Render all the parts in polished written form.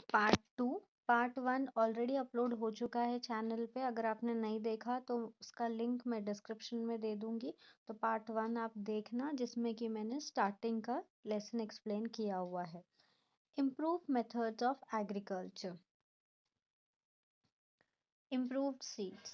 Part 2। Part 1 already upload हो चुका है चैनल पे। अगर आपने नहीं देखा तो उसका लिंक मैं डिस्क्रिप्शन में दे दूंगी। तो पार्ट 1 आप देखना, जिसमें कि मैंने स्टार्टिंग का लेसन एक्सप्लेन किया हुआ है। Improve methods of agriculture. Improved seeds.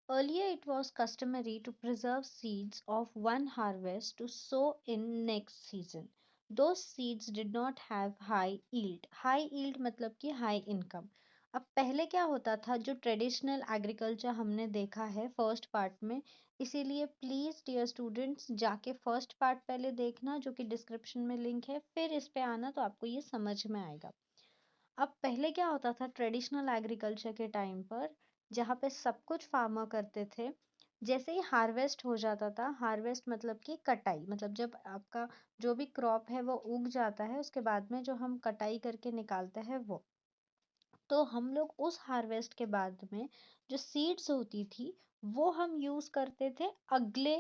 Earlier, it was customary to preserve seeds of one harvest to sow in next season. Those seeds did not have high yield. High yield मतलब कि high income. अब पहले क्या होता था, जो traditional agriculture हमने देखा है फर्स्ट पार्ट में, इसीलिए प्लीज डियर स्टूडेंट्स जाके फर्स्ट पार्ट पहले देखना, जो कि डिस्क्रिप्शन में लिंक है, फिर इस पे आना तो आपको ये समझ में आएगा। अब पहले क्या होता था ट्रेडिशनल एग्रीकल्चर के टाइम पर, जहाँ पे सब कुछ फार्मर करते थे, जैसे ही हार्वेस्ट हो जाता था, हार्वेस्ट मतलब कि कटाई, मतलब जब आपका जो भी क्रॉप है वो उग जाता है, उसके बाद में जो हम कटाई करके निकालते हैं वो, तो हम लोग उस हार्वेस्ट के बाद में जो सीड्स होती थी वो हम यूज करते थे अगले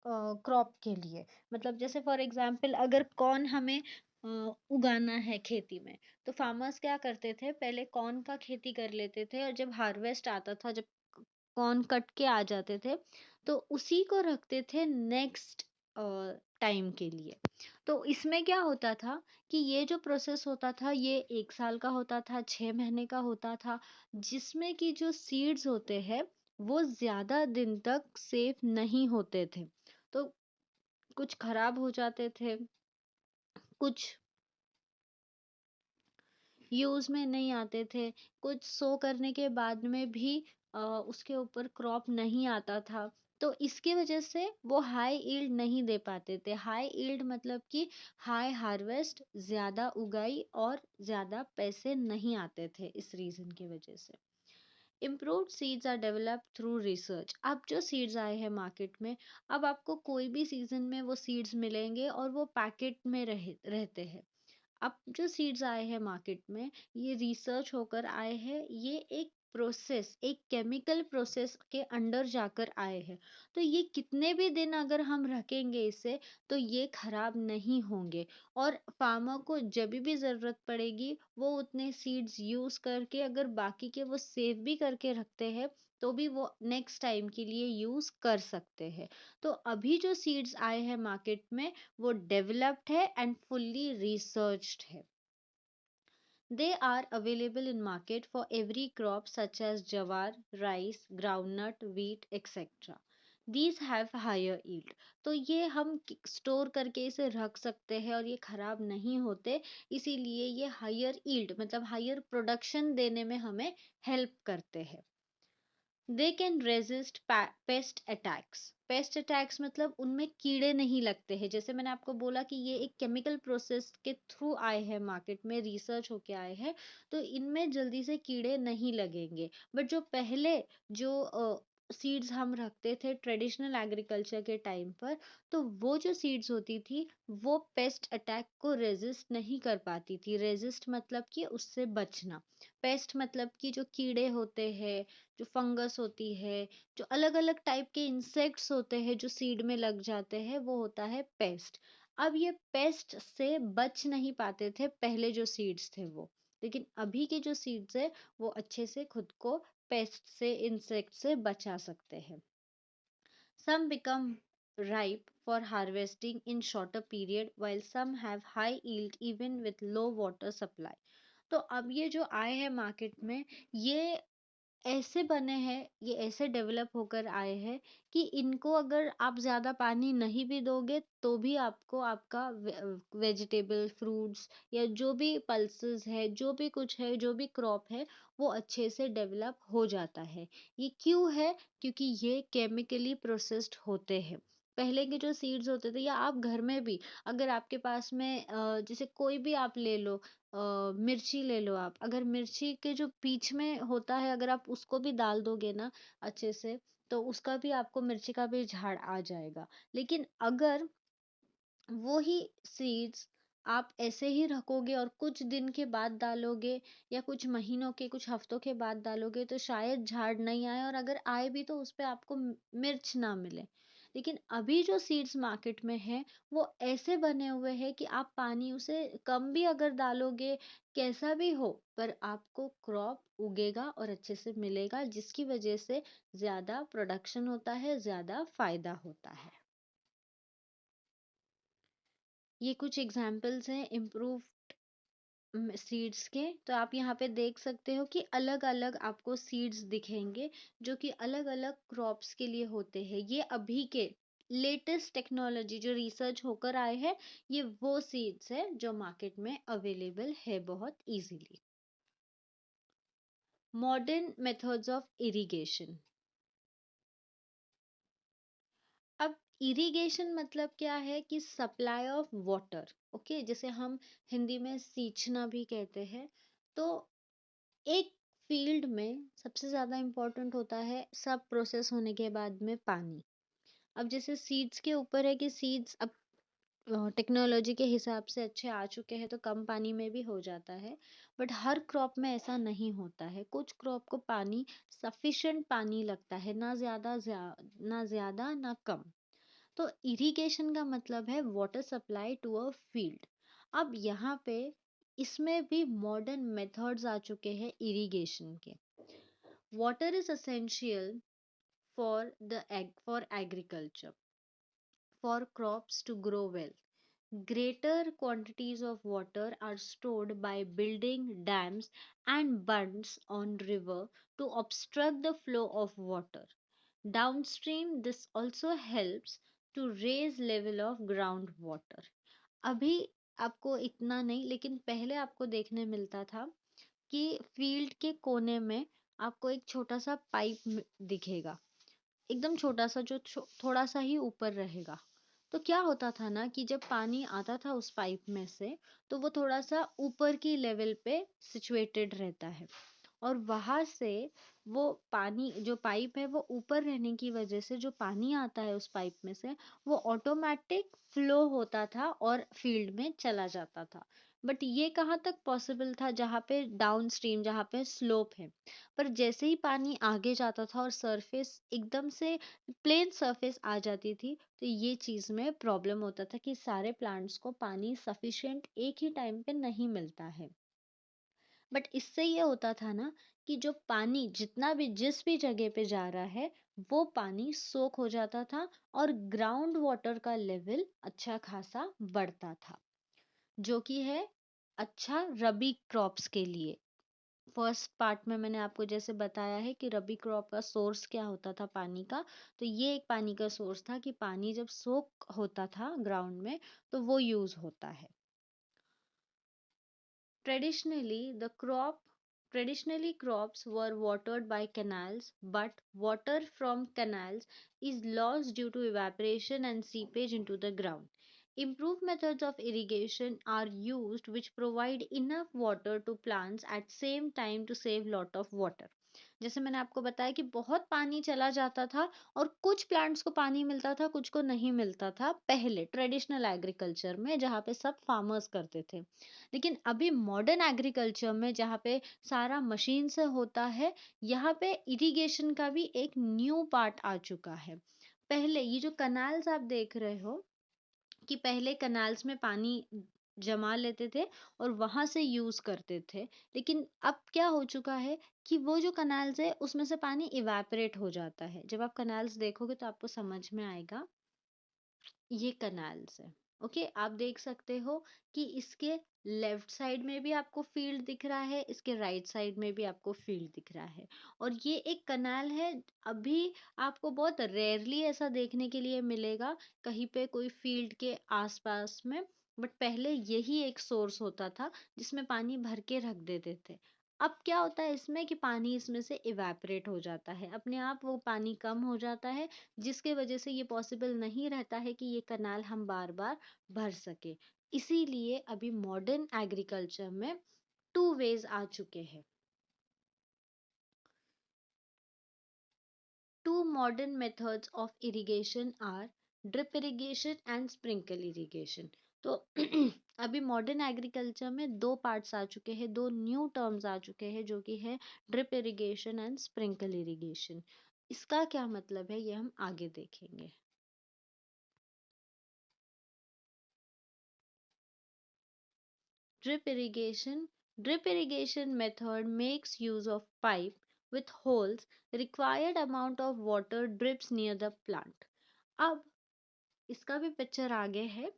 क्रॉप के लिए। मतलब जैसे फॉर एग्जांपल अगर कॉर्न हमें उगाना है खेती में, तो फार्मर्स क्या करते थे, पहले कॉर्न का खेती कर लेते थे, और जब हार्वेस्ट आता था, जब कॉर्न कट के आ जाते थे, तो उसी को रखते थे नेक्स्ट टाइम के लिए। तो इसमें क्या होता था कि ये जो प्रोसेस होता था ये 1 साल का होता था, 6 महीने का होता था, जिसमें कि जो सीड्स होते हैं वो ज्यादा दिन तक सेफ नहीं होते थे। तो कुछ खराब हो जाते थे, कुछ यूज में नहीं आते थे, कुछ सो करने के बाद में भी उसके ऊपर क्रॉप नहीं आता था। तो इसकी वजह से वो हाई यील्ड नहीं दे पाते थे। हाई यील्ड मतलब कि हाई हार्वेस्ट, ज्यादा उगाई और ज्यादा पैसे नहीं आते थे, इस रीजन की वजह से। Improved seeds are developed through research. अब जो सीड्स आए हैं मार्केट में, अब आपको कोई भी सीजन में वो सीड्स मिलेंगे और वो पैकेट में रहते हैं। अब जो सीड्स आए हैं मार्केट में, ये रिसर्च होकर आए हैं, ये एक प्रोसेस, एक केमिकल प्रोसेस के अंडर जाकर आए हैं। तो ये कितने भी दिन अगर हम रखेंगे इसे, तो ये खराब नहीं होंगे, और फार्मर को जब भी जरूरत पड़ेगी वो उतने सीड्स यूज करके, अगर बाकी के वो सेव भी करके रखते हैं, तो भी वो नेक्स्ट टाइम के लिए यूज कर सकते हैं। तो अभी जो सीड्स आए हैं मार्केट में, वो डेवलप्ड है एंड फुल्ली रिसर्च्ड है। They are available in market for every crop such as jawar, rice, groundnut, wheat, etc. These have higher yield. तो ये हम स्टोर करके इसे रख सकते हैं और ये खराब नहीं होते, इसीलिए ये हायर यील्ड मतलब हायर प्रोडक्शन देने में हमें हेल्प करते हैं। They can resist paste attacks. Paste attacks मतलब उनमें कीड़े नहीं लगते हैं। जैसे मैंने आपको बोला कि ये एक केमिकल प्रोसेस के थ्रू आए हैं, मार्केट में रिसर्च होके आए हैं, तो इनमें जल्दी से कीड़े नहीं लगेंगे। बट जो पहले जो सीड्स हम रखते थे ट्रेडिशनल एग्रीकल्चर के टाइम पर, तो वो जो सीड्स होती थी वो पेस्ट अटैक को रेजिस्ट नहीं कर पाती थी। रेजिस्ट मतलब कि उससे बचना, पेस्ट मतलब कि जो कीड़े होते हैं, जो फंगस होती है, जो अलग अलग टाइप के इंसेक्ट्स होते हैं जो सीड में लग जाते हैं, वो होता है पेस्ट। अब ये पेस्ट से बच नहीं पाते थे पहले जो सीड्स थे वो, लेकिन अभी के जो सीड्स है वो अच्छे से खुद को पेस्ट से, इंसेक्ट से बचा सकते हैं। Some become ripe for harvesting in shorter period while some have high yield even with low water supply. तो अब ये जो आए हैं मार्केट में, ये ऐसे बने हैं, ये ऐसे डेवलप होकर आए हैं कि इनको अगर आप ज्यादा पानी नहीं भी दोगे तो भी आपको आपका वेजिटेबल, फ्रूट्स या जो भी पल्सेस है, जो भी कुछ है, जो भी क्रॉप है, वो अच्छे से डेवलप हो जाता है। ये क्यों है? क्योंकि ये केमिकली प्रोसेस्ड होते हैं। पहले के जो सीड्स होते थे, या आप घर में भी अगर आपके पास में जैसे कोई भी आप ले लो, मिर्ची ले लो आप, अगर मिर्ची के जो बीच में होता है, अगर आप उसको भी डाल दोगे ना अच्छे से, तो उसका भी आपको मिर्ची का भी झाड़ आ जाएगा। लेकिन अगर वो ही सीड्स आप ऐसे ही रखोगे और कुछ दिन के बाद डालोगे, या कुछ महीनों के, कुछ हफ्तों के बाद डालोगे, तो शायद झाड़ नहीं आए, और अगर आए भी तो उस पे आपको मिर्च ना मिले। लेकिन अभी जो सीड्स मार्केट में है वो ऐसे बने हुए हैं कि आप पानी उसे कम भी अगर डालोगे, कैसा भी हो, पर आपको क्रॉप उगेगा और अच्छे से मिलेगा, जिसकी वजह से ज्यादा प्रोडक्शन होता है, ज्यादा फायदा होता है। ये कुछ एग्जाम्पल्स हैं इम्प्रूव सीड्स के। तो आप यहाँ पे देख सकते हो कि अलग अलग आपको सीड्स दिखेंगे जो कि अलग अलग क्रॉप्स के लिए होते हैं। ये अभी के लेटेस्ट टेक्नोलॉजी जो रिसर्च होकर आए हैं, ये वो सीड्स है जो मार्केट में अवेलेबल है बहुत easily. Modern methods of irrigation. अब इरिगेशन मतलब क्या है कि सप्लाई ऑफ वाटर। ओके, जैसे हम हिंदी में सींचना भी कहते हैं। तो एक फील्ड में सबसे ज़्यादा इम्पोर्टेंट होता है सब प्रोसेस होने के बाद में पानी। अब जैसे सीड्स के ऊपर है कि सीड्स अब टेक्नोलॉजी के हिसाब से अच्छे आ चुके हैं तो कम पानी में भी हो जाता है। बट हर क्रॉप में ऐसा नहीं होता है, कुछ क्रॉप को पानी सफिशिएंट पानी लगता है, ना ज़्यादा ना कम। तो इरिगेशन का मतलब है water supply to a field. अब यहाँ पे इसमें भी मॉडर्न मेथड्स आ चुके हैं इरिगेशन के। Water is essential for agriculture, for crops to grow well. Greater quantities of water are stored by building dams and bunds on river to obstruct the flow of water. Downstream, this also helps to raise level of groundwater. अभी आपको इतना नहीं, लेकिन पहले आपको देखने मिलता था कि फील्ड के कोने में आपको एक छोटा सा पाइप दिखेगा, एकदम छोटा सा, जो थोड़ा सा ही ऊपर रहेगा। तो क्या होता था ना कि जब पानी आता था उस पाइप में से, तो वो थोड़ा सा ऊपर की लेवल पे सिचुएटेड रहता है, और वहां से वो पानी, जो पाइप है वो ऊपर रहने की वजह से जो पानी आता है उस पाइप में से, वो ऑटोमेटिक फ्लो होता था और फील्ड में चला जाता था। बट ये कहाँ तक पॉसिबल था, जहाँ पे डाउन स्ट्रीम, जहाँ पे स्लोप है। पर जैसे ही पानी आगे जाता था और सरफेस एकदम से प्लेन सरफेस आ जाती थी, तो ये चीज में प्रॉब्लम होता था कि सारे प्लांट्स को पानी सफिशिएंट एक ही टाइम पे नहीं मिलता है। बट इससे ये होता था ना कि जो पानी जितना भी जिस भी जगह पे जा रहा है, वो पानी सोक हो जाता था और ग्राउंड वाटर का लेवल अच्छा खासा बढ़ता था, जो कि है अच्छा रबी क्रॉप्स के लिए। फर्स्ट पार्ट में मैंने आपको जैसे बताया है कि रबी क्रॉप का सोर्स क्या होता था पानी का, तो ये एक पानी का सोर्स था कि पानी जब सोक होता था ग्राउंड में, तो वो यूज होता है। Traditionally, the crop Traditionally crops were watered by canals, but water from canals is lost due to evaporation and seepage into the ground. Improved methods of irrigation are used which provide enough water to plants at same time to save lot of water. जैसे मैंने आपको बताया कि बहुत पानी चला जाता था और कुछ प्लांट्स को पानी मिलता था, कुछ को नहीं मिलता था पहले ट्रेडिशनल एग्रीकल्चर में, जहाँ पे सब फार्मर्स करते थे। लेकिन अभी मॉडर्न एग्रीकल्चर में जहाँ पे सारा मशीन से होता है, यहाँ पे इरिगेशन का भी एक न्यू पार्ट आ चुका है। पहले ये जो कनाल्स आप देख रहे हो, कि पहले कनाल्स में पानी जमा लेते थे और वहां से यूज करते थे, लेकिन अब क्या हो चुका है कि वो जो कनाल्स है उसमें से पानी इवेपोरेट हो जाता है। जब आप कनाल्स देखोगे तो आपको समझ में आएगा, ये कनाल्स है। ओके, आप देख सकते हो कि इसके लेफ्ट साइड में भी आपको फील्ड दिख रहा है, इसके राइट साइड में भी आपको फील्ड दिख रहा है, और ये एक कनाल है। अभी आपको बहुत रेयरली ऐसा देखने के लिए मिलेगा कहीं पे कोई फील्ड के आसपास में। बट पहले यही एक सोर्स होता था जिसमें पानी भर के रख देते थे। अब क्या होता है इसमें कि पानी इसमें से इवेपोरेट हो जाता है, अपने आप वो पानी कम हो जाता है, जिसके वजह से ये पॉसिबल नहीं रहता है कि ये कनाल हम बार बार भर सके। इसीलिए अभी मॉडर्न एग्रीकल्चर में टू वेज आ चुके हैं। Two modern methods of irrigation are drip irrigation and sprinkle irrigation. तो अभी मॉडर्न एग्रीकल्चर में दो पार्ट्स आ चुके हैं, दो न्यू टर्म्स आ चुके हैं, जो कि है drip irrigation and sprinkle irrigation. इसका क्या मतलब है ये हम आगे देखेंगे। drip irrigation. Drip irrigation method makes use of pipe with holes. Required amount of water drips near the plant. अब इसका भी पिक्चर आगे है।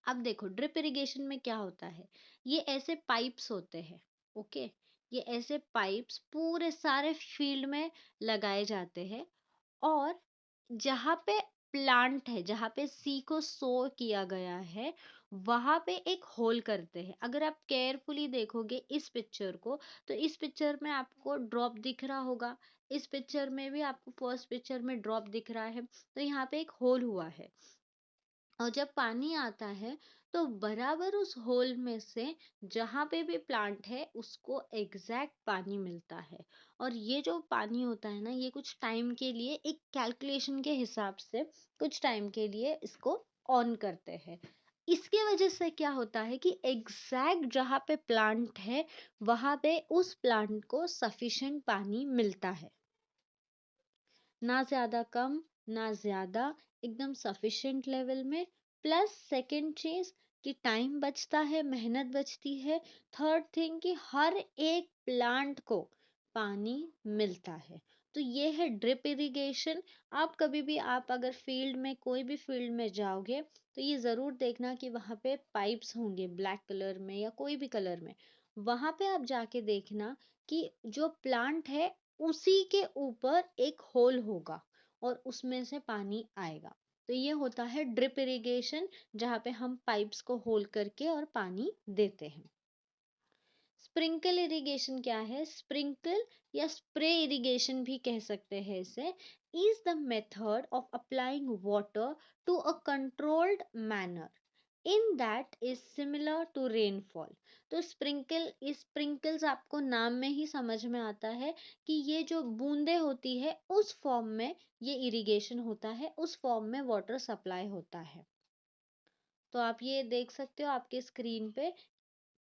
अब देखो ड्रिप इरिगेशन में क्या होता है, ये ऐसे पाइप्स होते हैं। ओके, ये ऐसे पाइप्स पूरे सारे फील्ड में लगाए जाते हैं, और जहाँ पे प्लांट है, जहाँ पे सी को सो किया गया है, वहां पे एक होल करते हैं। अगर आप केयरफुली देखोगे इस पिक्चर को, तो इस पिक्चर में आपको ड्रॉप दिख रहा होगा, इस पिक्चर में भी आपको फर्स्ट पिक्चर में ड्रॉप दिख रहा है। तो यहाँ पे एक होल हुआ है, और जब पानी आता है तो बराबर उस होल में से जहाँ पे भी प्लांट है उसको एग्जैक्ट पानी मिलता है। और ये जो पानी होता है ना, ये कुछ टाइम के लिए एक कैलकुलेशन के हिसाब से कुछ टाइम के लिए इसको ऑन करते हैं। इसके वजह से क्या होता है कि एग्जैक्ट जहाँ पे प्लांट है वहां पे उस प्लांट को सफिशिएंट पानी मिलता है, ना ज़्यादा कम, ना ज़्यादा, एकदम सफिशिएंट लेवल में। प्लस सेकंड चीज़ कि टाइम बचता है, मेहनत बचती है। थर्ड थिंग कि हर एक प्लांट को पानी मिलता है। तो ये है ड्रिप इरिगेशन। आप कभी भी आप अगर फील्ड में, कोई भी फील्ड में जाओगे, तो ये ज़रूर देखना कि वहाँ पे पाइप्स होंगे ब्लैक कलर में या कोई भी कलर में। वहाँ पे आप जाके देखना कि जो प्लांट है उसी के ऊपर एक होल होगा और उसमें से पानी आएगा। तो ये होता है ड्रिप इरिगेशन, जहाँ पे हम पाइप्स को होल करके और पानी देते हैं। स्प्रिंकल इरिगेशन क्या है? स्प्रिंकल या स्प्रे इरिगेशन भी कह सकते हैं इसे। Is the method of applying water to a controlled manner in that is similar to rainfall. तो स्प्रिंकल्स आपको नाम में ही समझ में आता है कि ये जो बूंदे होती है उस फॉर्म में ये इरिगेशन होता है, उस फॉर्म में वाटर सप्लाई होता है। तो आप ये देख सकते हो आपके स्क्रीन पे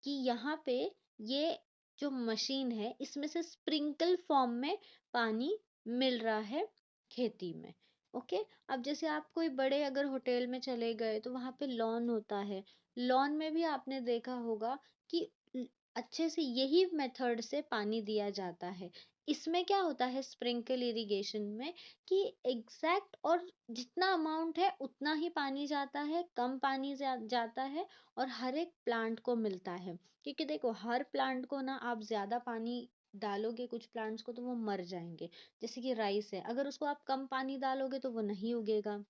कि यहाँ पे ये जो मशीन है इसमें से स्प्रिंकल फॉर्म में पानी मिल रहा है खेती में। ओके, अब जैसे आप कोई बड़े अगर होटल में चले गए तो वहां पे लॉन होता है। लॉन में भी आपने देखा होगा कि अच्छे से यही मेथड से पानी दिया जाता है। इसमें क्या होता है स्प्रिंकल इरिगेशन में कि एग्जैक्ट और जितना अमाउंट है उतना ही पानी जाता है, कम पानी जाता है, और हर एक प्लांट को मिलता है। क्योंकि देखो हर प्लांट को ना आप ज्यादा पानी डालोगे कुछ प्लांट्स को तो वो मर जाएंगे। जैसे कि राइस है, अगर उसको आप कम पानी डालोगे तो वो नहीं उगेगा।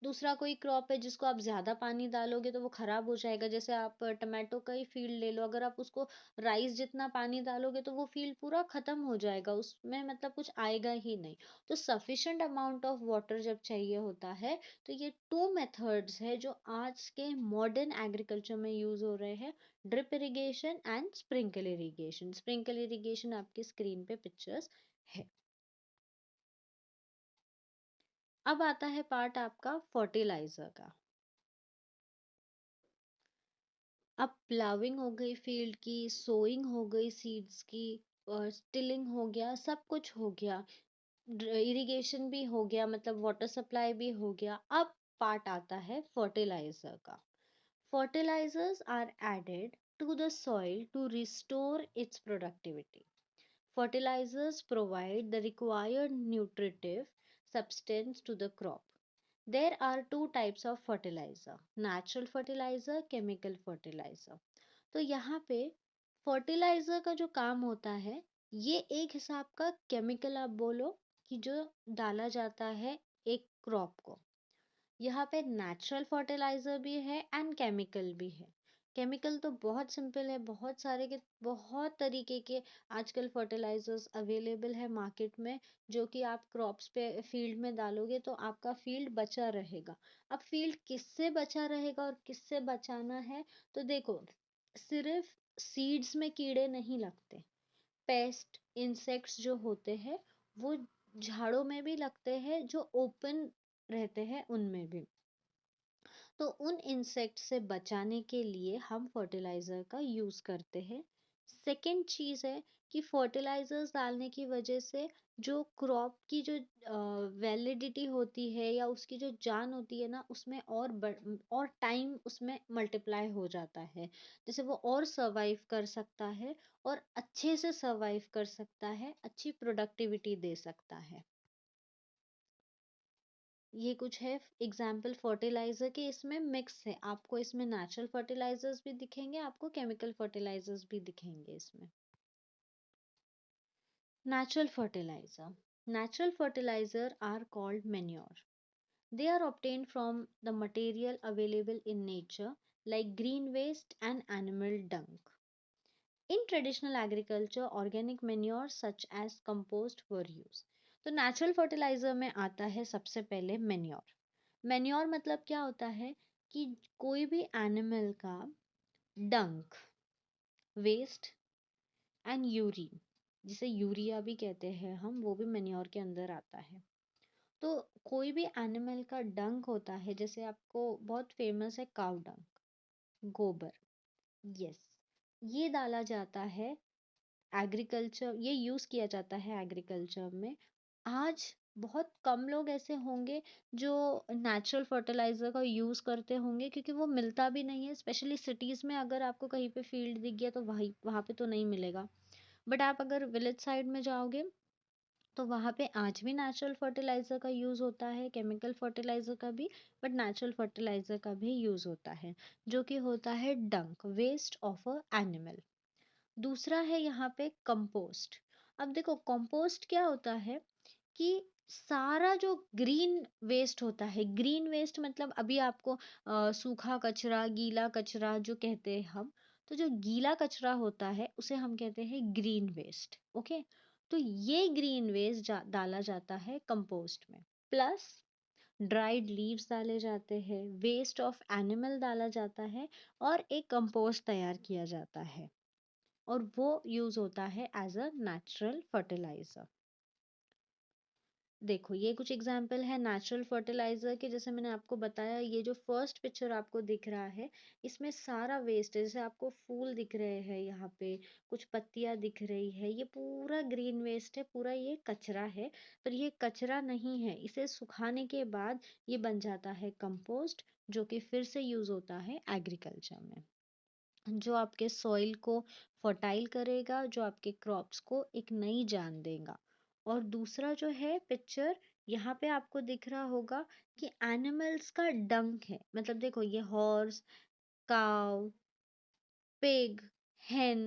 दूसरा कोई क्रॉप है जिसको आप ज्यादा पानी डालोगे तो वो खराब हो जाएगा। जैसे आप टमाटो का ही फील्ड ले लो, अगर आप उसको राइस जितना पानी डालोगे तो वो फील्ड पूरा खत्म हो जाएगा, उसमें मतलब कुछ आएगा ही नहीं। तो सफिशिएंट अमाउंट ऑफ वाटर जब चाहिए होता है, तो ये टू मेथड्स है जो आज के मॉडर्न एग्रीकल्चर में यूज हो रहे हैं, drip irrigation and sprinkle irrigation. Sprinkle irrigation आपकी स्क्रीन पे पिक्चर्स है। अब आता है पार्ट आपका फर्टिलाइजर का। अब प्लाविंग हो गई फील्ड की, सोइंग हो गई सीड्स की, और टिलिंग हो गया, सब कुछ हो गया, इरिगेशन भी हो गया, मतलब वाटर सप्लाई भी हो गया। अब पार्ट आता है फर्टिलाइजर का। Fertilisers are added to the soil to restore its productivity. Fertilizers provide the required nutritive substance to the crop. There are two types of fertilizer: natural fertilizer, chemical fertilizer. तो यहाँ पे fertiliser का जो काम होता है, ये एक हिसाब का केमिकल आप बोलो कि जो डाला जाता है एक क्रॉप को। यहाँ पे नेचुरल फर्टिलाइजर भी है एंड केमिकल भी है। केमिकल तो बहुत सिंपल है, बहुत सारे के बहुत तरीके के आजकल फर्टिलाइजर्स अवेलेबल है मार्केट में, जो कि आप क्रॉप्स पे फील्ड में डालोगे तो आपका फील्ड बचा रहेगा। अब फील्ड किससे बचा रहेगा और किससे बचाना है, तो देखो सिर्फ सीड्स में कीड़े नहीं लगते, पेस्ट इंसेक्ट्स जो होते हैं वो झाड़ों में भी लगते हैं, जो ओपन रहते हैं उनमें भी। तो उन इंसेक्ट से बचाने के लिए हम फर्टिलाइजर का यूज करते हैं। सेकंड चीज़ है कि फर्टिलाइजर्स डालने की वजह से जो क्रॉप की जो वैलिडिटी होती है या उसकी जो जान होती है ना, उसमें और टाइम उसमें मल्टीप्लाई हो जाता है। जैसे वो और सर्वाइव कर सकता है और अच्छे से सर्वाइव कर सकता है, अच्छी प्रोडक्टिविटी दे सकता है। ये कुछ है एग्जाम्पल फर्टिलाइजर के, इसमें मिक्स है, आपको इसमें नेचुरल फर्टिलाइजर्स भी दिखेंगे, आपको केमिकल फर्टिलाइजर्स भी दिखेंगे इसमें। Natural fertilizer. Natural fertilizer are called manure. They are obtained from the material available in nature like green waste and animal dung. In traditional agriculture, organic manure such as compost were used. तो natural fertiliser में आता है सबसे पहले manure. Manure मतलब क्या होता है कि कोई भी एनिमल का डंक, वेस्ट एंड यूरिन, जिसे यूरिया भी कहते हैं हम, वो भी मेन्योर के अंदर आता है। तो कोई भी एनिमल का डंक होता है, जैसे आपको बहुत फेमस है काउ डंक, गोबर, यस, ये डाला जाता है एग्रीकल्चर, ये यूज किया जाता है एग्रीकल्चर में। आज बहुत कम लोग ऐसे होंगे जो नेचुरल फर्टिलाइजर का यूज करते होंगे, क्योंकि वो मिलता भी नहीं है। स्पेशली सिटीज में अगर आपको कहीं पे फील्ड दिख गया तो वहीं वहां पे तो नहीं मिलेगा, बट आप अगर विलेज साइड में जाओगे तो वहाँ पे आज भी नेचुरल फर्टिलाइज़र का यूज़ होता है, केमिकल फर्टिलाइज़र का भी, बट नेचुरल फर्टिलाइज़र का भी यूज़ होता है, जो कि होता है डंक, वेस्ट ऑफ अ एनिमल। दूसरा है यहाँ पे कंपोस्ट। अब देखो कंपोस्ट क्या होता है कि सारा जो ग्रीन वेस्ट होता है, ग्रीन वेस्ट मतलब अभी आपको सूखा कचरा, गीला कचरा जो कहते हैं हम, तो जो गीला कचरा होता है उसे हम कहते हैं ग्रीन वेस्ट, ओके। तो ये ग्रीन वेस्ट डाला जाता है कंपोस्ट में, प्लस ड्राइड लीव्स डाले जाते हैं, वेस्ट ऑफ एनिमल डाला जाता है, और एक कंपोस्ट तैयार किया जाता है, और वो यूज होता है एज अ नेचुरल फर्टिलाइजर। देखो ये कुछ एग्जाम्पल है नेचुरल फर्टिलाइजर के। जैसे मैंने आपको बताया, ये जो फर्स्ट पिक्चर आपको दिख रहा है, इसमें सारा वेस्ट है। जैसे आपको फूल दिख रहे हैं, यहाँ पे कुछ पत्तियां दिख रही है, ये पूरा ग्रीन वेस्ट है, पूरा ये कचरा है। पर ये कचरा नहीं है, इसे सुखाने के बाद ये बन जाता है कंपोस्ट, जो कि फिर से यूज होता है एग्रीकल्चर में, जो आपके सॉइल को फर्टाइल करेगा, जो आपके क्रॉप्स को एक नई जान देगा। और दूसरा जो है पिक्चर, यहाँ पे आपको दिख रहा होगा कि एनिमल्स का डंक है। मतलब देखो ये हॉर्स, काउ, पिग, हेन,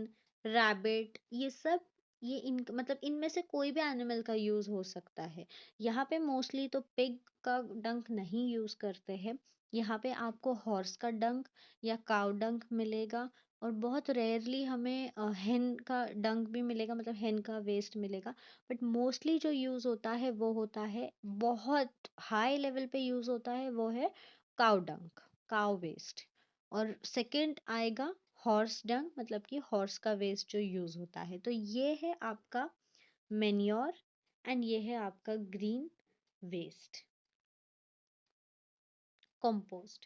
रैबिट, ये सब, ये इन मतलब इनमें से कोई भी एनिमल का यूज हो सकता है। यहाँ पे मोस्टली तो पिग का डंक नहीं यूज करते हैं। यहाँ पे आपको हॉर्स का डंक या काउ डंक मिलेगा, और बहुत रेयरली हमें हेन का डंक भी मिलेगा, मतलब हेन का वेस्ट मिलेगा। बट मोस्टली जो यूज होता है वो होता है, बहुत हाई लेवल पे यूज होता है, वो है काउ डंक, काउ वेस्ट। और सेकंड आएगा हॉर्स डंग, मतलब कि हॉर्स का वेस्ट जो यूज होता है। तो ये है आपका मेन्योर, एंड ये है आपका green waste. Compost,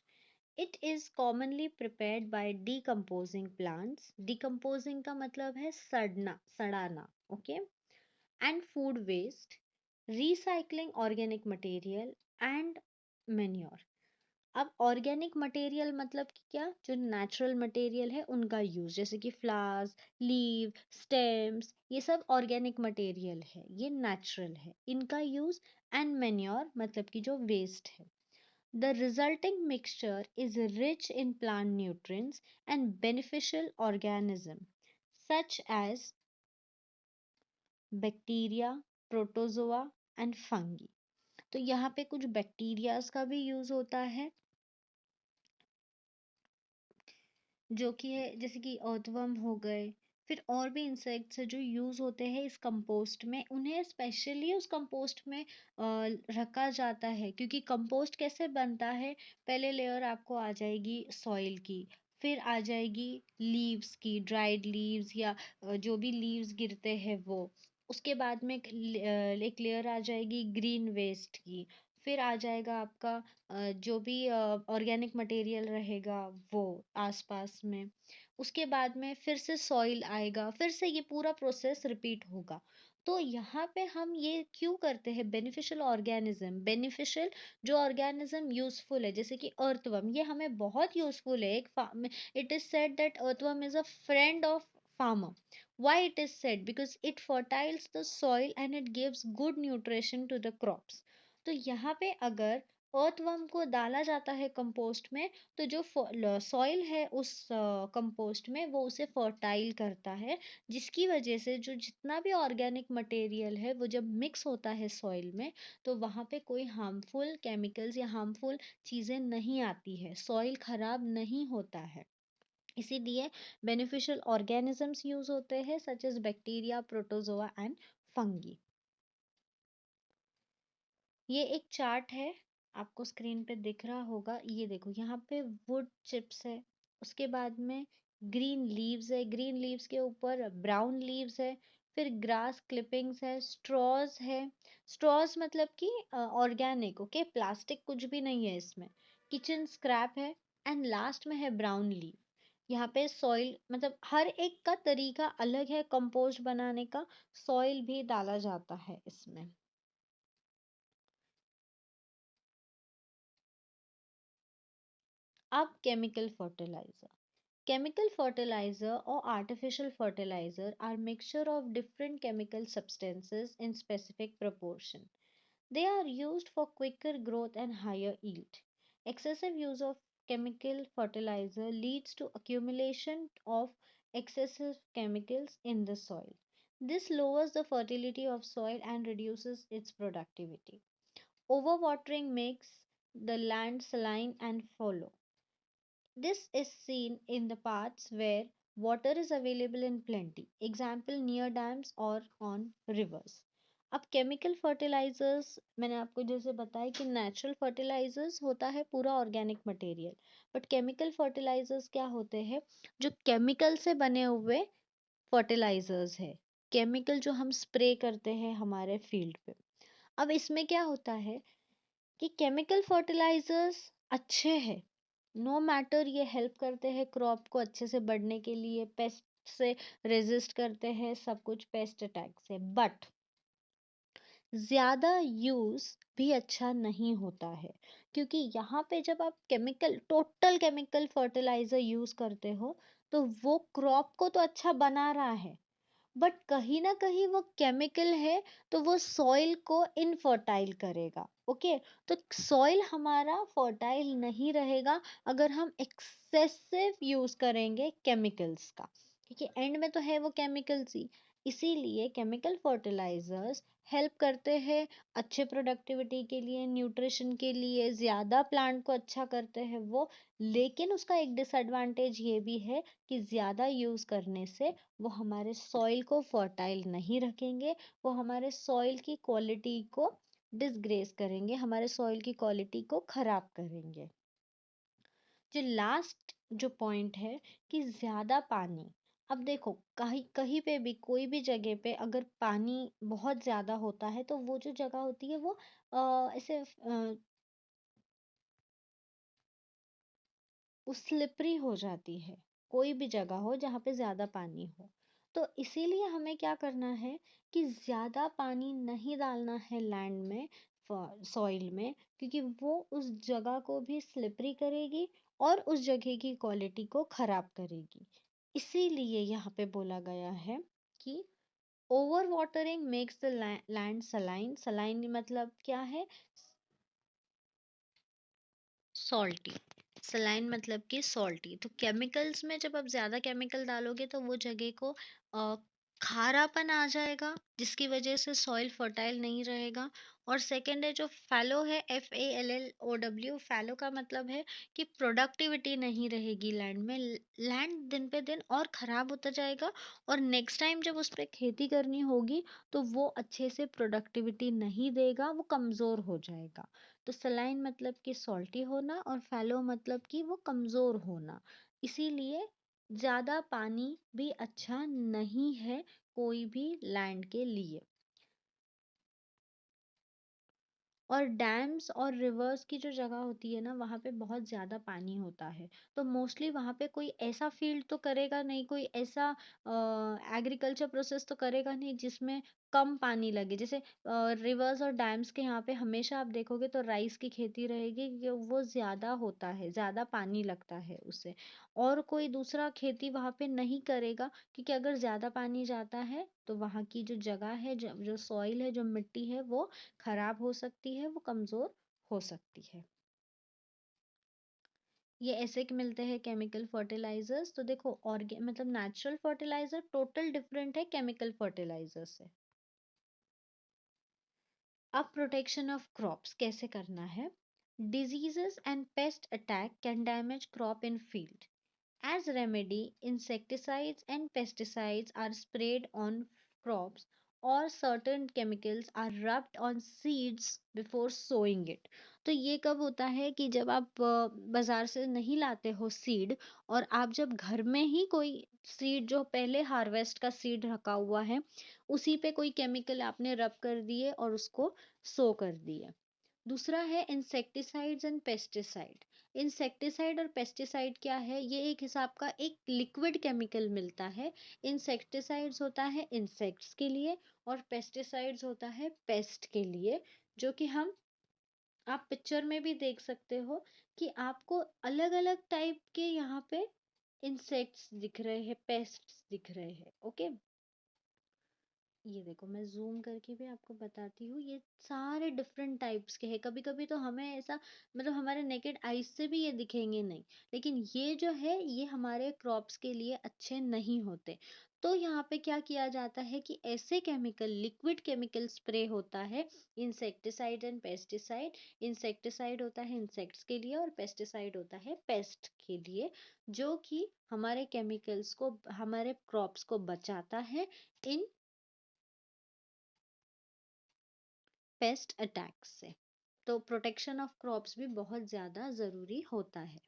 it is commonly prepared by decomposing plants. Decomposing का मतलब है सड़ना, सड़ाना, okay. And food waste, recycling organic material and manure. अब ऑर्गेनिक मटेरियल मतलब कि क्या, जो नेचुरल मटेरियल है उनका यूज, जैसे कि फ्लावर्स, लीव, स्टेम्स, ये सब ऑर्गेनिक मटेरियल है, ये नेचुरल है, इनका यूज। एंड मेन्योर मतलब कि जो वेस्ट है। The resulting mixture is rich in plant nutrients and beneficial organism such as bacteria, protozoa and fungi. तो यहाँ पे कुछ बैक्टीरियाज का भी यूज होता है, जो कि है जैसे कि अर्थवर्म हो गए। फिर और भी इंसेक्ट्स है जो यूज होते हैं इस कंपोस्ट में, उन्हें स्पेशली उस कंपोस्ट में रखा जाता है। क्योंकि कंपोस्ट कैसे बनता है, पहले लेयर आपको आ जाएगी सॉइल की, फिर आ जाएगी लीव्स की, ड्राइड लीव्स या जो भी लीव्स गिरते हैं वो। उसके बाद में एक लेयर आ जाएगी ग्रीन वेस्ट की। फिर आ जाएगा आपका जो भी ऑर्गेनिक मटेरियल रहेगा वो आसपास में। उसके बाद में फिर से सॉइल आएगा, फिर से ये पूरा प्रोसेस रिपीट होगा। तो यहाँ पे हम ये क्यों करते हैं, बेनिफिशियल ऑर्गेनिज्म, बेनिफिशियल जो ऑर्गेनिज्म यूजफुल है, जैसे कि अर्थवर्म, ये हमें बहुत यूजफुल है। एक it is said that earthworm is a friend of farmer. Why it is said? Because it fertiles the soil and it gives good nutrition to the crops. तो यहाँ पे अगर अर्थवर्म को डाला जाता है कंपोस्ट में, तो जो सॉइल है उस कंपोस्ट में वो उसे फर्टाइल करता है, जिसकी वजह से जो जितना भी ऑर्गेनिक मटेरियल है वो जब मिक्स होता है सॉइल में, तो वहाँ पे कोई हार्मफुल केमिकल्स या हार्मफुल चीज़ें नहीं आती है, सॉइल खराब नहीं होता है। इसीलिए बेनिफिशियल ऑर्गेनिजम्स यूज होते हैं, such as bacteria, protozoa and fungi. ये एक चार्ट है, आपको स्क्रीन पे दिख रहा होगा, ये देखो यहाँ पे वुड चिप्स है, उसके बाद में ग्रीन लीव्स है, ग्रीन लीव्स के ऊपर ब्राउन लीव्स है, फिर ग्रास क्लिपिंग्स है, स्ट्रॉज है, स्ट्रॉज मतलब कि ऑर्गेनिक, ओके, प्लास्टिक कुछ भी नहीं है इसमें, किचन स्क्रैप है, एंड लास्ट में है ब्राउन लीव। यहाँ पे सॉइल मतलब हर एक का तरीका अलग है कंपोस्ट बनाने का, सॉइल भी डाला जाता है इसमें। अब chemical fertiliser, chemical fertilizer or artificial fertilizer are mixture of different chemical substances in specific proportion. They are used for quicker growth and higher yield. Excessive use of chemical fertilizer leads to accumulation of excessive chemicals in the soil. This lowers the fertility of soil and reduces its productivity. Overwatering makes the land saline and fallow. This is seen in the parts where water is available in plenty, example near dams or on rivers. अब chemical fertilisers मैंने आपको जैसे बताया कि natural fertilisers होता है पूरा organic material, but chemical fertilisers क्या होते हैं, जो केमिकल से बने हुए फर्टिलाइजर्स है, केमिकल जो हम स्प्रे करते हैं हमारे फील्ड पे। अब इसमें क्या होता है कि केमिकल फर्टिलाइजर्स अच्छे हैं, नो मैटर, ये हेल्प करते हैं क्रॉप को अच्छे से बढ़ने के लिए, पेस्ट से रेजिस्ट करते हैं, सब कुछ पेस्ट अटैक से, बट ज्यादा यूज भी अच्छा नहीं होता है, क्योंकि यहाँ पे जब आप chemical total chemical fertiliser use करते हो, तो वो क्रॉप को तो अच्छा बना रहा है, बट कहीं ना कहीं वो केमिकल है, तो वो सॉइल को इनफर्टाइल करेगा, ओके। तो सॉइल हमारा फर्टाइल नहीं रहेगा अगर हम एक्सेसिव यूज करेंगे केमिकल्स का, क्योंकि एंड में तो है वो केमिकल्स ही। इसीलिए केमिकल फर्टिलाइजर्स हेल्प करते हैं अच्छे प्रोडक्टिविटी के लिए, न्यूट्रिशन के लिए, ज्यादा प्लांट को अच्छा करते हैं वो, लेकिन उसका एक डिसएडवांटेज ये भी है कि ज्यादा यूज करने से वो हमारे सॉइल को फर्टाइल नहीं रखेंगे, वो हमारे सॉइल की क्वालिटी को डिसग्रेस करेंगे, हमारे सॉइल की क्वालिटी को खराब करेंगे। जो लास्ट जो पॉइंट है कि ज्यादा पानी, अब देखो कहीं कहीं पे भी कोई भी जगह पे अगर पानी बहुत ज्यादा होता है, तो वो जो जगह होती है वो ऐसे वो स्लिपरी हो जाती है, कोई भी जगह हो जहाँ पे ज्यादा पानी हो। तो इसीलिए हमें क्या करना है कि ज्यादा पानी नहीं डालना है लैंड में, सॉइल में, क्योंकि वो उस जगह को भी स्लिपरी करेगी और उस जगह की क्वालिटी को खराब करेगी। इसीलिए यहाँ पे बोला गया है कि over watering makes the land saline, saline मतलब क्या है, सॉल्टी, सलाइन मतलब कि सॉल्टी। तो केमिकल्स में जब आप ज्यादा केमिकल डालोगे तो वो जगह को खारापन आ जाएगा, जिसकी वजह से सॉइल फर्टाइल नहीं रहेगा। और सेकंड है जो फैलो है, FALLOW, फैलो का मतलब है कि प्रोडक्टिविटी नहीं रहेगी लैंड में, लैंड दिन पे दिन और खराब होता जाएगा, और नेक्स्ट टाइम जब उस पर खेती करनी होगी तो वो अच्छे से प्रोडक्टिविटी नहीं देगा, वो कमजोर हो जाएगा। तो सलाइन मतलब कि सॉल्टी होना, और फैलो मतलब कि वो कमजोर होना। इसीलिए ज्यादा पानी भी अच्छा नहीं है कोई भी लैंड के लिए। और डैम्स और रिवर्स की जो जगह होती है ना, वहाँ पे बहुत ज़्यादा पानी होता है। तो मोस्टली वहाँ पे कोई ऐसा फील्ड तो करेगा नहीं, कोई ऐसा एग्रीकल्चर प्रोसेस तो करेगा नहीं जिसमें कम पानी लगे। जैसे रिवर्स और डैम्स के यहाँ पे हमेशा आप देखोगे तो राइस की खेती रहेगी, क्योंकि वो ज़्यादा होता है, ज़्यादा पानी लगता है उससे। और कोई दूसरा खेती वहाँ पे नहीं करेगा, क्योंकि अगर ज़्यादा पानी जाता है तो वहाँ की जो जगह है, जो सॉइल है, जो मिट्टी है, वो खराब हो सकती है, वो कमज़ोर हो सकती है। ये ऐसे के मिलते हैं केमिकल फर्टिलाइजर्स। तो देखो, ऑर्गे मतलब नेचुरल फर्टिलाइजर टोटल डिफरेंट है केमिकल फर्टिलाइजर से। अब प्रोटेक्शन ऑफ क्रॉप्स कैसे करना है? Diseases and paste attack can damage crop in field. As remedy, insecticides and pesticides are sprayed on crops, or certain chemicals are rubbed on seeds before sowing it. तो ये कब होता है कि जब आप बाजार से नहीं लाते हो सीड, और आप जब घर में ही कोई सीड जो पहले हार्वेस्ट का सीड रखा हुआ है, उसी पे कोई केमिकल आपने रब कर दिए और उसको सो कर दिए। दूसरा है इंसेक्टिसाइड्स एंड पेस्टिसाइड। इंसेक्टिसाइड और पेस्टिसाइड क्या है? ये एक हिसाब का एक लिक्विड केमिकल मिलता है। इंसेक्टिसाइड्स होता है इंसेक्ट्स के लिए, और पेस्टिसाइड्स होता है पेस्ट के लिए, जो कि हम आप पिक्चर में भी देख सकते हो कि आपको अलग अलग टाइप के यहाँ पे इंसेक्ट्स दिख रहे हैं, पेस्ट्स दिख रहे हैं। ओके, ये देखो, मैं ज़ूम करके भी आपको बताती हूँ, ये सारे डिफरेंट टाइप्स के हैं। कभी-कभी तो हमें ऐसा, मतलब हमारे नेकेड आइज़ से भी ये दिखेंगे नहीं, लेकिन ये जो है, ये हमारे क्रॉप्स के लिए अच्छे नहीं होते। तो यहाँ पे क्या किया जाता है कि ऐसे केमिकल, लिक्विड केमिकल स्प्रे होता है, इंसेक्टिसाइड एंड पेस्टिसाइड। इंसेक्टिसाइड होता है इंसेक्ट्स के लिए, और पेस्टिसाइड होता है पेस्ट के लिए, जो कि हमारे केमिकल्स को, हमारे क्रॉप्स को बचाता है इन पेस्ट अटैक्स से। तो प्रोटेक्शन ऑफ क्रॉप्स भी बहुत ज़्यादा ज़रूरी होता है।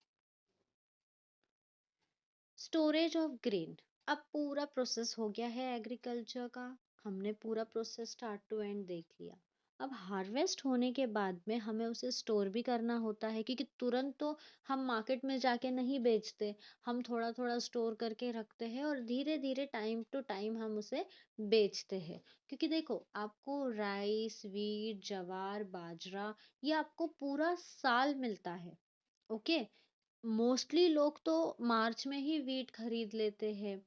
Storage of grain. अब पूरा प्रोसेस हो गया है एग्रीकल्चर का, हमने पूरा प्रोसेस स्टार्ट टू एंड देख लिया। अब हार्वेस्ट होने के बाद में हमें उसे स्टोर भी करना होता है, क्योंकि तुरंत तो हम मार्केट में जाके नहीं बेचते। हम थोड़ा थोड़ा स्टोर करके रखते हैं, और धीरे धीरे टाइम टू टाइम हम उसे बेचते हैं। क्योंकि देखो, आपको राइस, वीट, ज्वार, बाजरा, ये आपको पूरा साल मिलता है। ओके, मोस्टली लोग तो मार्च में ही वीट खरीद लेते हैं।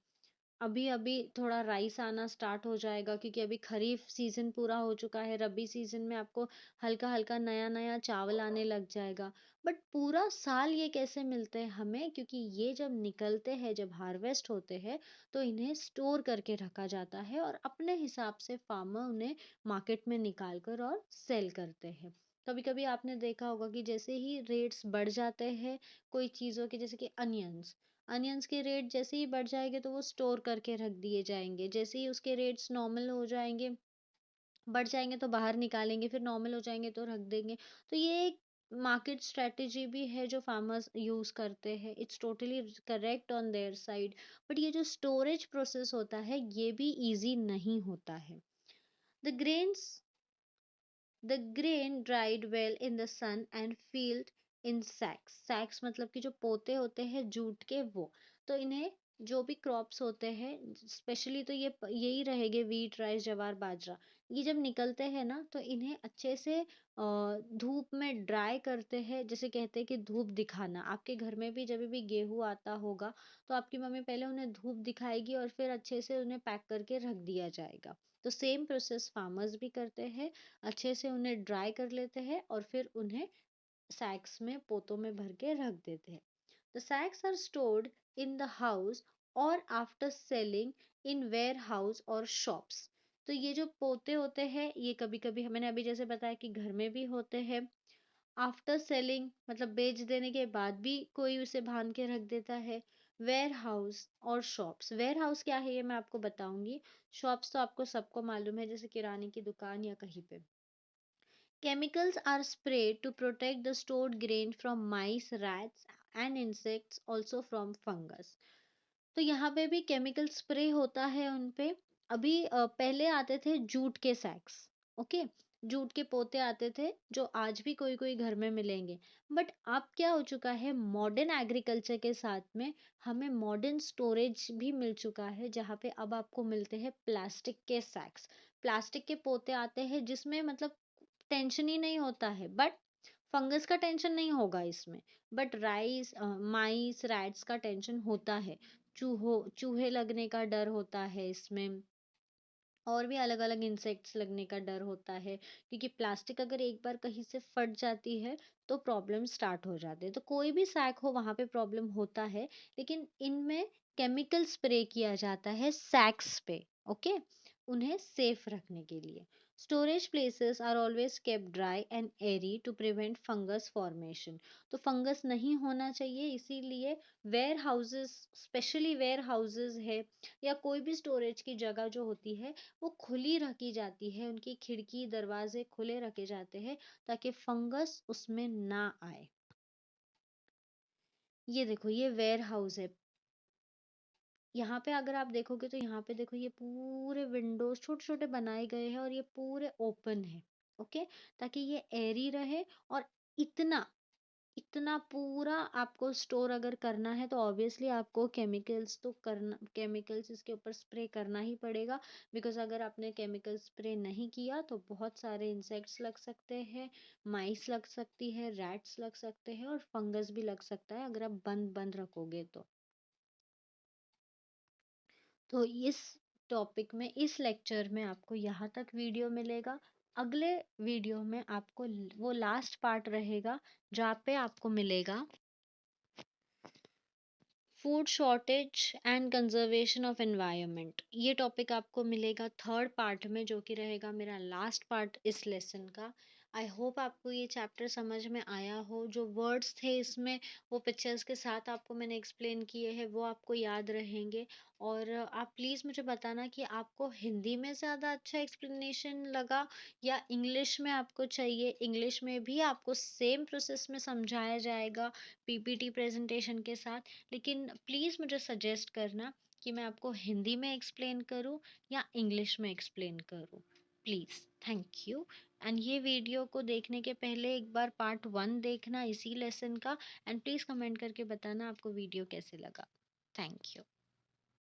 अभी अभी थोड़ा राइस आना स्टार्ट हो जाएगा, क्योंकि अभी खरीफ सीजन पूरा हो चुका है। रबी सीजन में आपको हल्का हल्का नया नया चावल आने लग जाएगा। बट पूरा साल ये कैसे मिलते हैं हमें? क्योंकि ये जब निकलते हैं, जब हार्वेस्ट होते हैं, तो इन्हें स्टोर करके रखा जाता है, और अपने हिसाब से फार्मर उन्हें मार्केट में निकाल कर और सेल करते हैं। कभी कभी आपने देखा होगा कि जैसे ही रेट्स बढ़ जाते हैं कोई चीज़ों के, जैसे कि अनियंस, अनियंस के रेट जैसे ही बढ़ जाएंगे तो वो स्टोर करके रख दिए जाएंगे। जैसे ही उसके रेट्स नॉर्मल हो जाएंगे, बढ़ जाएंगे तो बाहर निकालेंगे, फिर नॉर्मल हो जाएंगे तो रख देंगे। तो ये एक मार्केट स्ट्रेटेजी भी है जो फार्मर्स यूज करते हैं। It's totally correct on their side. But ये जो स्टोरेज प्रोसेस होता है, ये भी इजी नहीं होता है। The grains the grain dried well in the sun and filled in sacks. Sacks मतलब कि जो पोते होते हैं जूट के, वो। तो इन्हें, जो भी क्रॉप्स होते हैं, स्पेशली तो ये यही रहेंगे, वीट, राइस, ज्वार, बाजरा। ये जब निकलते हैं ना, तो इन्हें अच्छे से धूप में ड्राई करते हैं। जैसे कहते हैं कि धूप दिखाना, आपके घर में भी जब भी गेहूं आता होगा, तो आपकी मम्मी पहले उन्हें धूप दिखाएगी, और फिर अच्छे से उन्हें पैक करके रख दिया जाएगा। तो सेम प्रोसेस फार्मर्स भी करते हैं, अच्छे से उन्हें ड्राई कर लेते हैं, और फिर उन्हें सैक्स में, पोतों में भर के रख देते हैं। The sacks are stored in the house, और after selling in warehouse और शॉप्स। तो ये जो पोते होते हैं, ये कभी कभी, मैंने अभी जैसे बताया कि घर में भी होते हैं। आफ्टर सेलिंग मतलब बेच देने के बाद भी कोई उसे बांध के रख देता है। वेयर हाउस और शॉप्स। वेयर हाउस क्या है ये मैं आपको बताऊंगी। शॉप्स तो आपको सबको मालूम है, जैसे किराने की दुकान या कहीं पे। Chemicals are sprayed to protect the stored grain from mice, rats, and insects, also from fungus. तो यहाँ पे भी केमिकल स्प्रे होता है उन पे। अभी पहले आते थे जूट के सैक्स। ओके, जूट के पोते आते थे जो आज भी कोई कोई घर में मिलेंगे। बट अब क्या हो चुका है, मॉडर्न एग्रीकल्चर के साथ में हमें मॉडर्न स्टोरेज भी मिल चुका है, जहाँ पे अब आपको मिलते हैं प्लास्टिक के सैक्स, प्लास्टिक के पोते आते हैं जिसमें मतलब टेंशन ही नहीं होता है, बट फंगस का टेंशन नहीं होगा इसमें, बट माइस रैट्स का टेंशन होता है, चूहे लगने का डर होता है इसमें, और भी अलग अलग इंसेक्ट्स लगने का डर होता है, क्योंकि प्लास्टिक अगर एक बार कहीं से फट जाती है तो प्रॉब्लम स्टार्ट हो जाते हैं। तो कोई भी सैक हो वहां पे प्रॉब्लम होता है, लेकिन इनमें केमिकल स्प्रे किया जाता है सैक्स पे। ओके, उन्हें सेफ रखने के लिए storage places are always kept dry and airy to prevent fungus formation. तो फंगस नहीं होना चाहिए, इसीलिए warehouses, specially warehouses है या कोई भी स्टोरेज की जगह जो होती है वो खुली रखी जाती है, उनकी खिड़की दरवाजे खुले रखे जाते हैं ताकि फंगस उसमें ना आए। ये देखो, ये वेयर हाउस है। यहाँ पे अगर आप देखोगे तो यहाँ पे देखो, ये पूरे विंडोज छोटे छोटे बनाए गए हैं और ये पूरे ओपन है। ओके, ताकि ये एयरी रहे। और इतना इतना पूरा आपको स्टोर अगर करना है तो ऑब्वियसली आपको केमिकल्स इसके ऊपर स्प्रे करना ही पड़ेगा। बिकॉज अगर आपने केमिकल स्प्रे नहीं किया तो बहुत सारे इंसेक्ट्स लग सकते हैं, माइस लग सकती है, रैट्स लग सकते हैं और फंगस भी लग सकता है अगर आप बंद बंद रखोगे तो इस टॉपिक में, इस लेक्चर में आपको यहाँ तक वीडियो मिलेगा। अगले वीडियो में आपको वो लास्ट पार्ट रहेगा जहाँ पे आपको मिलेगा food shortage and conservation of environment. ये टॉपिक आपको मिलेगा थर्ड पार्ट में, जो कि रहेगा मेरा लास्ट पार्ट इस लेसन का। आई होप आपको ये चैप्टर समझ में आया हो। जो वर्ड्स थे इसमें वो पिक्चर्स के साथ आपको मैंने एक्सप्लेन किए हैं, वो आपको याद रहेंगे। और आप प्लीज़ मुझे बताना कि आपको हिंदी में ज़्यादा अच्छा एक्सप्लेनेशन लगा या इंग्लिश में आपको चाहिए। इंग्लिश में भी आपको सेम प्रोसेस में समझाया जाएगा पीपीटी प्रेजेंटेशन के साथ। लेकिन प्लीज़ मुझे सजेस्ट करना कि मैं आपको हिंदी में एक्सप्लेन करूँ या इंग्लिश में एक्सप्लेन करूँ। Please, thank you. एंड ये वीडियो को देखने के पहले एक बार पार्ट 1 देखना इसी लेसन का, एंड प्लीज़ कमेंट करके बताना आपको वीडियो कैसे लगा। Thank you.